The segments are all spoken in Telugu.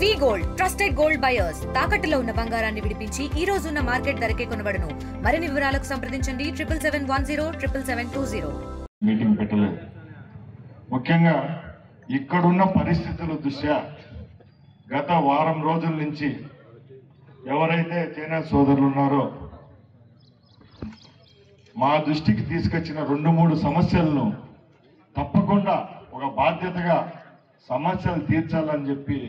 వి గోల్డ్ ట్రస్టెడ్ గోల్డ్ బయర్స్ తాకట్టులో ఉన్న బంగారాన్ని విడిపించి ఈ రోజు ఉన్న మార్కెట్ ధరకే కొనబడును. మరిన్ని వివరాలకు సంప్రదించండి 77107720. మీటింగ్ పెట్టలేదు. ముఖ్యంగా ఇక్కడున్న పరిస్థితుల దృష్ట్యా గత వారం రోజుల నుంచి ఎవరైతే చైనా సోదరులు ఉన్నారో మా దృష్టికి తీసుకొచ్చిన 2-3 సమస్యలను తప్పకుండా ఒక బాధ్యతగా సమస్యలు తీర్చాలని చెప్పి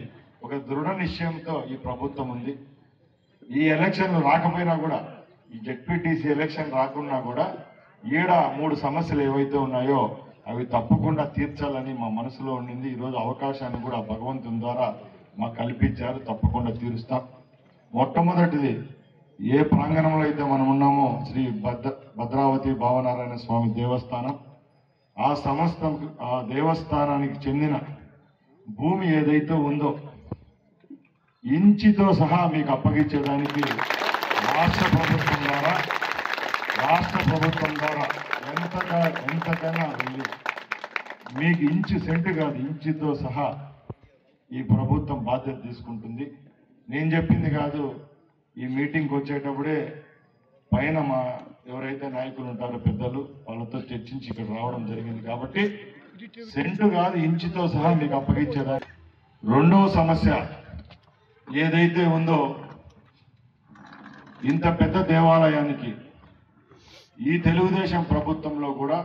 ఒక దృఢ నిశ్చయంతో ఈ ప్రభుత్వం ఉంది. ఈ ఎలక్షన్లు రాకపోయినా కూడా, ఈ జెడ్పీటీసీ ఎలక్షన్ రాకున్నా కూడా 3 సమస్యలు ఏవైతే ఉన్నాయో అవి తప్పకుండా తీర్చాలని మా మనసులో ఉండింది. ఈరోజు అవకాశాన్ని కూడా భగవంతుని ద్వారా మాకు కల్పించారు. తప్పకుండా తీరుస్తాం. మొట్టమొదటిది, ఏ ప్రాంగణంలో అయితే మనం ఉన్నామో శ్రీ భద్రావతి భావనారాయణ స్వామి దేవస్థానం, ఆ దేవస్థానానికి చెందిన భూమి ఏదైతే ఉందో ఇంచితో సహా మీకు అప్పగించేదానికి రాష్ట్ర ప్రభుత్వం ద్వారా ఎంతకైనా వెళ్ళి మీకు ఇంచు సెంటు కాదు, ఇంచుతో సహా ఈ ప్రభుత్వం బాధ్యత తీసుకుంటుంది. నేను చెప్పింది కాదు, ఈ మీటింగ్కి వచ్చేటప్పుడే పైన మా ఎవరైతే నాయకులు ఉంటారో పెద్దలు వాళ్ళతో చర్చించి ఇక్కడ రావడం జరిగింది. కాబట్టి సెంటు కాదు, ఇంచుతో సహా మీకు అప్పగించేదా. రెండవ సమస్య ఏదైతే ఉందో, ఇంత పెద్ద దేవాలయానికి ఈ తెలుగుదేశం ప్రభుత్వంలో కూడా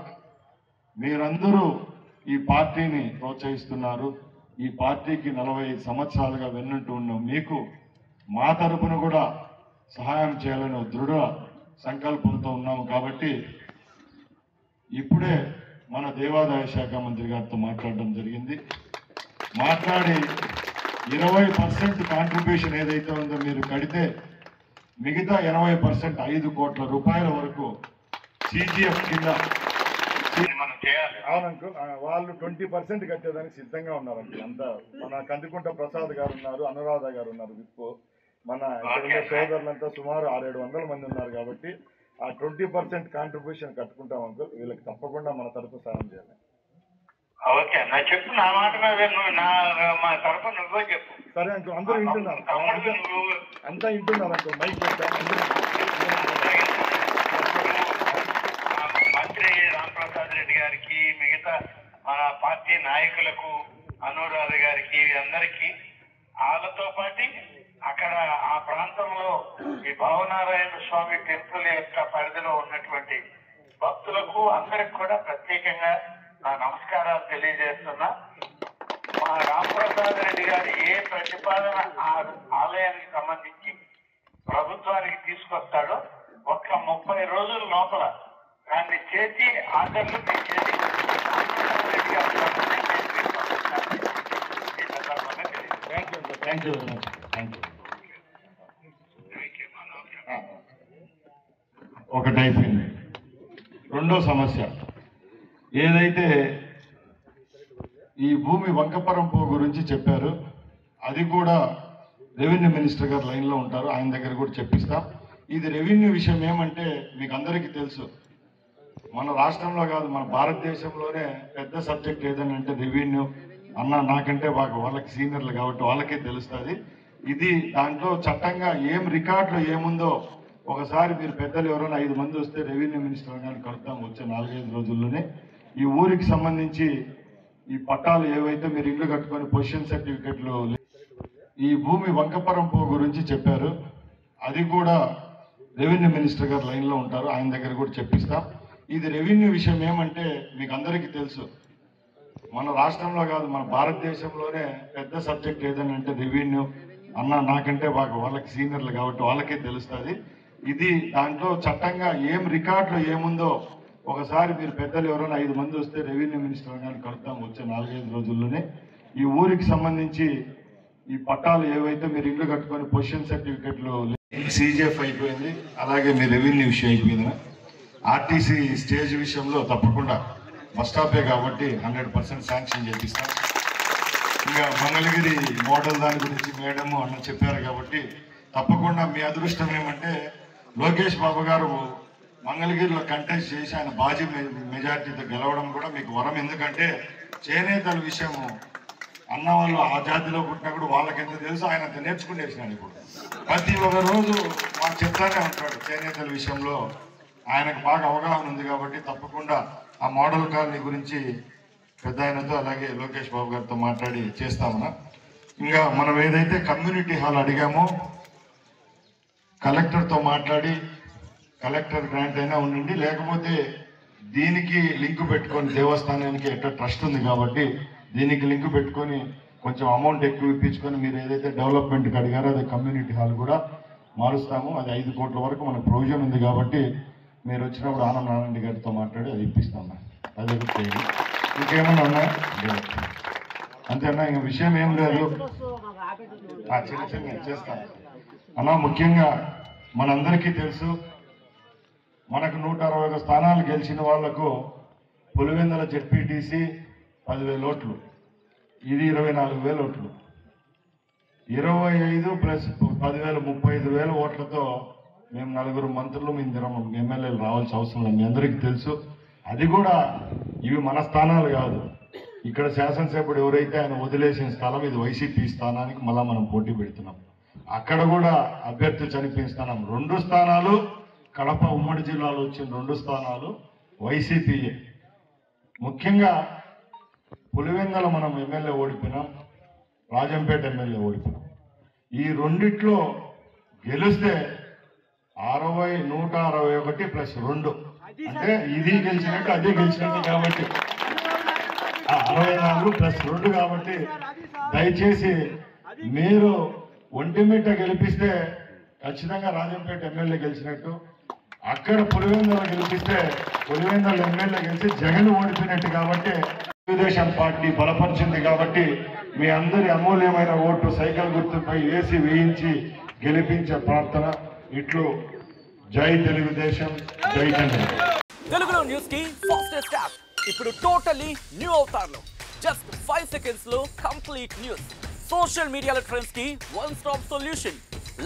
మీరందరూ ఈ పార్టీని ప్రోత్సహిస్తున్నారు. ఈ పార్టీకి 45 సంవత్సరాలుగా వెన్నంటూ ఉన్నాం. మీకు మా తరపున కూడా సహాయం చేయాలని దృఢ సంకల్పంతో ఉన్నాము. కాబట్టి ఇప్పుడే మన దేవాదాయ శాఖ మంత్రి గారితో మాట్లాడడం జరిగింది. మాట్లాడి 20% కాంట్రిబ్యూషన్ ఏదైతే ఉందో మీరు కడితే మిగతా 80% 5 కోట్ల రూపాయల వరకు CGF కింద మనం చేయాలి. అవునంకు వాళ్ళు 20% కట్టేదానికి సిద్ధంగా ఉన్నారు. అంతా మన కందికుంట ప్రసాద్ గారు ఉన్నారు, అనురాధ గారు ఉన్నారు, విప్పు మన సోదరులంతా సుమారు 600-700 మంది ఉన్నారు. కాబట్టి ఆ 20% కాంట్రిబ్యూషన్ కట్టుకుంటాం అంకుల్. వీళ్ళకి తప్పకుండా మన తరపు సాయం చేయాలి. ఓకే అన్న, చెప్పు. నా మాట మీద మా తరపు నువ్వే చెప్పు. సరే అంకుల్, అందరూ వింటున్నారు, అంతా వింటున్నారు అంకుల్. మైక్ మంత్రి రాంప్రసాద్ రెడ్డి గారికి, మిగతా మన పార్టీ నాయకులకు, అనురాధ గారికి, అందరికీ, వాళ్ళతో పాటు అక్కడ ఆ ప్రాంతంలో ఈ భావనారాయణ స్వామి టెంపుల్ యొక్క పరిధిలో ఉన్నటువంటి భక్తులకు అందరికి కూడా ప్రత్యేకంగా నా నమస్కారాలు తెలియజేస్తున్నా. మా రాంప్రసాద్ రెడ్డి గారు ఏ ప్రతిపాదన ఆలయానికి సంబంధించి ప్రభుత్వానికి తీసుకొస్తాడో ఒక్క 30 రోజుల లోపల దాన్ని చేసి ఆర్డర్లు తెచ్చేది రెడ్డి గారు. ఒకటి అయిపోయింది. రెండో సమస్య ఏదైతే ఈ భూమి వంకపరంపు గురించి చెప్పారు, అది కూడా రెవెన్యూ మినిస్టర్ గారు లైన్లో ఉంటారు, ఆయన దగ్గర కూడా చెప్పిస్తాం. ఇది రెవెన్యూ విషయం ఏమంటే మీకు అందరికీ తెలుసు, మన రాష్ట్రంలో కాదు మన భారతదేశంలోనే పెద్ద సబ్జెక్ట్ ఏదని అంటే రెవెన్యూ. అన్న నాకంటే బాగా వాళ్ళకి సీనియర్లు కాబట్టి వాళ్ళకే తెలుస్తుంది. ఇది దాంట్లో చట్టంగా ఏం రికార్డులో ఏముందో ఒకసారి మీరు పెద్దలు ఎవరైనా 5 మంది వస్తే రెవెన్యూ మినిస్టర్ గారిని కలుద్దాం వచ్చే 4-5 రోజుల్లోనే. ఈ ఊరికి సంబంధించి ఈ పట్టాలు ఏవైతే మీరు ఇల్లు కట్టుకొని పొజిషన్ సర్టిఫికెట్లు, ఈ భూమి వంకపరంపు గురించి చెప్పారు, అది కూడా రెవెన్యూ మినిస్టర్ గారు లైన్లో ఉంటారు, ఆయన దగ్గర కూడా చెప్పిస్తాం. ఇది రెవెన్యూ విషయం ఏమంటే మీకు అందరికీ తెలుసు, మన రాష్ట్రంలో కాదు మన భారతదేశంలోనే పెద్ద సబ్జెక్ట్ ఏదని అంటే రెవెన్యూ. అన్న నాకంటే బాగా వాళ్ళకి సీనియర్లు కాబట్టి వాళ్ళకే తెలుస్తుంది. ఇది దాంట్లో చట్టంగా ఏం రికార్డులో ఏముందో ఒకసారి మీరు పెద్దలు ఎవరైనా 5 మంది వస్తే రెవెన్యూ మినిస్టర్ గారిని కలుద్దాం వచ్చే 4-5 రోజుల్లోనే. ఈ ఊరికి సంబంధించి ఈ పట్టాలు ఏవైతే మీరు ఇల్లు కట్టుకొని పొజిషన్ సర్టిఫికెట్లు CGF అయిపోయింది, అలాగే మీ రెవెన్యూ విషయం అయిపోయింది. RTC స్టేజ్ విషయంలో తప్పకుండా బస్ స్టాపే కాబట్టి 100% శాంక్షన్ చేపిస్తాం. ఇంకా మంగళగిరి మోడల్ దాని గురించి మేడము అన్న చెప్పారు కాబట్టి తప్పకుండా మీ అదృష్టం ఏమంటే లోకేష్ బాబు గారు మంగళగిరిలో కంటెస్ట్ చేసి ఆయన భారీ మెజార్టీతో గెలవడం కూడా మీకు వరం. ఎందుకంటే చేనేతల విషయము అన్న వాళ్ళు ఆ జాతిలో పుట్టినప్పుడు వాళ్ళకి ఎంత తెలుసు ఆయన అంత నేర్చుకునేసినాడు. ఇప్పుడు ప్రతి ఒక్క రోజు మాకు చెప్తానే ఉంటాడు చేనేతల విషయంలో. ఆయనకు బాగా అవగాహన ఉంది కాబట్టి తప్పకుండా ఆ మోడల్ కాలనీ గురించి పెద్ద ఆయనతో అలాగే లోకేష్ బాబు గారితో మాట్లాడి చేస్తామన్నా. ఇంకా మనం ఏదైతే కమ్యూనిటీ హాల్ అడిగామో కలెక్టర్తో మాట్లాడి కలెక్టర్ గ్రాంట్ అయినా ఉండండి, లేకపోతే దీనికి లింక్ పెట్టుకొని దేవస్థానానికి ఎట్లా ట్రస్ట్ ఉంది కాబట్టి దీనికి లింక్ పెట్టుకొని కొంచెం అమౌంట్ ఎక్కువ ఇప్పించుకొని మీరు ఏదైతే డెవలప్మెంట్కి అడిగారో అది కమ్యూనిటీ హాల్ కూడా మారుస్తాము. అది 5 కోట్ల వరకు మనకు ప్రొవిజన్ ఉంది కాబట్టి మీరు వచ్చినప్పుడు ఆనంద్ నారాయణ గారితో మాట్లాడి అది ఇప్పిస్తాం. అది చేయండి. ఇంకేమన్నా ఉన్నాయా? అంతేనా? ఇంక విషయం ఏం లేదు. చిన్న చిన్న చేస్తాను అన్నా. ముఖ్యంగా మనందరికీ తెలుసు మనకు 161 స్థానాలు గెలిచిన వాళ్లకు పులివెందుల జెడ్పీటీసీ 10,000 ఓట్లు, ఇది 24,000 ఓట్లు. 25 ప్లస్ 10,000 35,000 ఓట్లతో మేము 4 మంత్రులు మేము ఎమ్మెల్యేలు రావాల్సిన అవసరం లేదు, మీ అందరికీ తెలుసు. అది కూడా ఇవి మన స్థానాలు కాదు. ఇక్కడ శాసనసభ్యుడు ఎవరైతే ఆయన వదిలేసిన స్థలం ఇది వైసీపీ స్థానానికి మళ్ళా మనం పోటీ పెడుతున్నాం. అక్కడ కూడా అభ్యర్థి చనిపోయిన స్థానం 2 స్థానాలు కడప ఉమ్మడి జిల్లాలో వచ్చిన 2 స్థానాలు వైసీపీయే. ముఖ్యంగా పులివెందుల మనం ఎమ్మెల్యే ఓడిపోయినాం, రాజంపేట ఎమ్మెల్యే ఓడిపోయినాం. ఈ రెండిట్లో గెలిస్తే 161 ప్లస్ 2 అంటే ఇది గెలిచినట్టు అది గెలిచినట్టు కాబట్టి 64 ప్లస్ 2 కాబట్టి దయచేసి మీరు ఒంటిమిట్ట గెలిపిస్తే ఖచ్చితంగా రాజంపేట ఎమ్మెల్యే గెలిచినట్టు, అక్కడ పులివెందుల గెలిపిస్తే పులివెందుల ఎమ్మెల్యే గెలిచి జగన్ ఓడిపోయినట్టు. కాబట్టి తెలుగుదేశం పార్టీ బలపరిచింది కాబట్టి మీ అందరి అమూల్యమైన ఓటు సైకిల్ గుర్తుపై వేసి వేయించి గెలిపించే ప్రార్థన. ఇట్లు జై తెలుగుదేశం, జై జగన్. తెలుగులో న్యూస్ కి ఫాస్టెస్ట్ యాప్ ఇప్పుడు టోటల్లీ న్యూ అవతార్లో జస్ట్ 5 సెకండ్స్ లో కంప్లీట్ న్యూస్. సోషల్ మీడియాలో ట్రెండ్స్ కి one stop solution.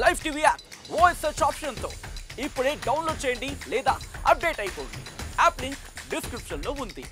Live TV app voice search option తో ఇప్పుడే డౌన్లోడ్ చేయండి లేదా అప్డేట్ అయిపోండి. యాప్ లింక్ డిస్క్రిప్షన్ లో ఉంది.